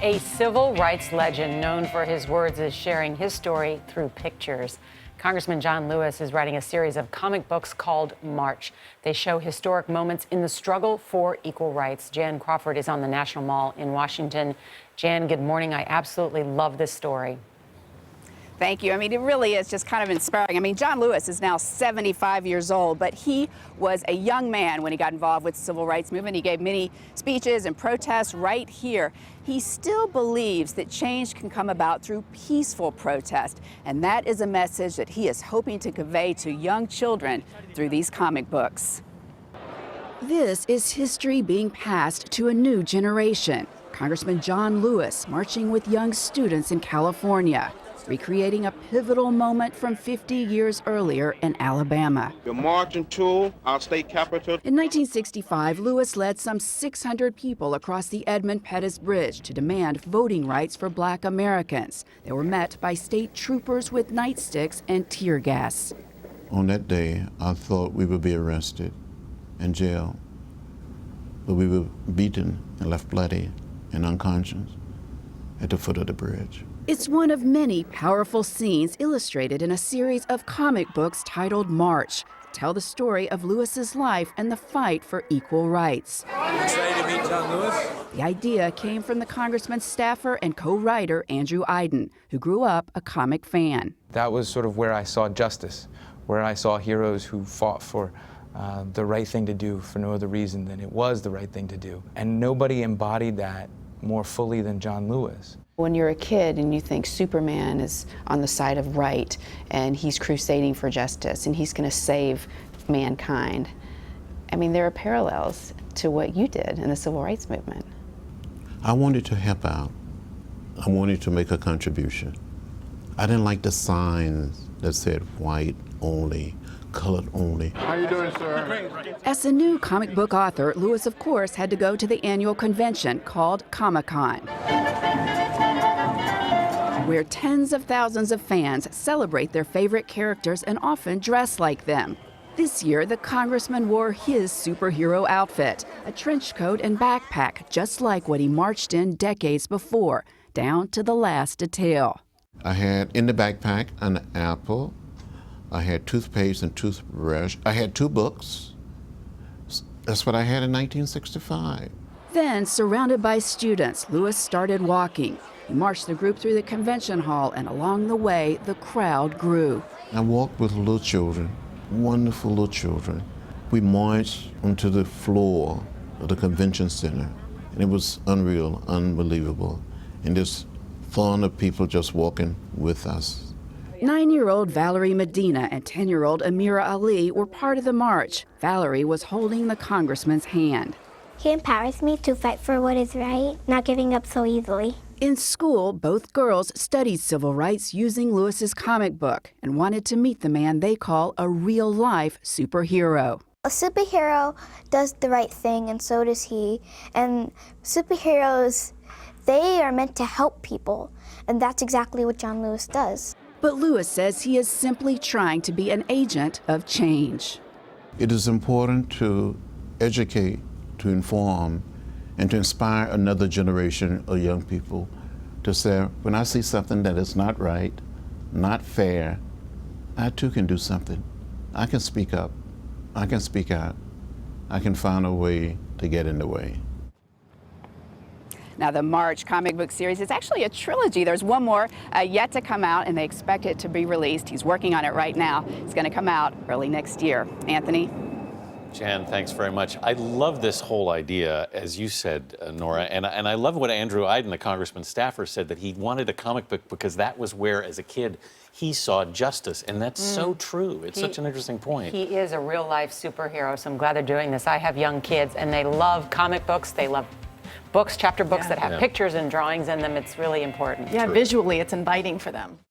A civil rights legend known for his words is sharing his story through pictures. Congressman John Lewis is writing a series of comic books called March. They show historic moments in the struggle for equal rights. Jan Crawford is on the National Mall in Washington. Jan, good morning. I absolutely love this story. Thank you. I mean, it really is just kind of inspiring. I mean, John Lewis is now 75 years old, but he was a young man when he got involved with the civil rights movement. He gave many speeches and protests right here. He still believes that change can come about through peaceful protest, and that is a message that he is hoping to convey to young children through these comic books. This is history being passed to a new generation. Congressman John Lewis marching with young students in California, recreating a pivotal moment from 50 years earlier in Alabama. We're marching to our state capital. In 1965, Lewis led some 600 people across the Edmund Pettus Bridge to demand voting rights for Black Americans. They were met by state troopers with nightsticks and tear gas. On that day, I thought we would be arrested and jailed, but we were beaten and left bloody and unconscious at the foot of the bridge. It's one of many powerful scenes illustrated in a series of comic books titled March. Tell the story of Lewis's life and the fight for equal rights. Excited to meet John Lewis. The idea came from the congressman's staffer and co-writer Andrew Iden, who grew up a comic fan. That was sort of where I saw justice, where I saw heroes who fought for the right thing to do for no other reason than it was the right thing to do. And nobody embodied that more fully than John Lewis. When you're a kid and you think Superman is on the side of right and he's crusading for justice and he's going to save mankind, I mean, there are parallels to what you did in the civil rights movement. I wanted to help out. I wanted to make a contribution. I didn't like the signs that said white only, colored only. How you doing, sir? As a new comic book author, Lewis, of course, had to go to the annual convention called Comic-Con, where tens of thousands of fans celebrate their favorite characters and often dress like them. This year, the congressman wore his superhero outfit, a trench coat and backpack, just like what he marched in decades before, down to the last detail. I had in the backpack an apple. I had toothpaste and toothbrush. I had 2 books. That's what I had in 1965. Then, surrounded by students, Lewis started walking. He marched the group through the convention hall, and along the way, the crowd grew. I walked with little children, wonderful little children. We marched onto the floor of the convention center, and it was unreal, unbelievable. And this fun of people just walking with us. 9-year-old Valerie Medina and 10-year-old Amira Ali were part of the march. Valerie was holding the congressman's hand. He empowers me to fight for what is right, not giving up so easily. In school, both girls studied civil rights using Lewis's comic book and wanted to meet the man they call a real-life superhero. A superhero does the right thing, and so does he. And superheroes, they are meant to help people, and that's exactly what John Lewis does. But Lewis says he is simply trying to be an agent of change. It is important to educate, to inform, and to inspire another generation of young people to say, when I see something that is not right, not fair, I too can do something. I can speak up. I can speak out. I can find a way to get in the way. Now, the March comic book series is actually a trilogy. There's one more yet to come out, and they expect it to be released. He's working on it right now. It's going to come out early next year. Anthony? Jan, thanks very much. I love this whole idea, as you said, Nora, and I love what Andrew Iden, the congressman's staffer, said, that he wanted a comic book because that was where, as a kid, he saw justice, and that's so true. It's such an interesting point. He is a real-life superhero, so I'm glad they're doing this. I have young kids, and they love comic books. They love books, chapter books that have pictures and drawings in them. It's really important. Yeah, visually, it's inviting for them.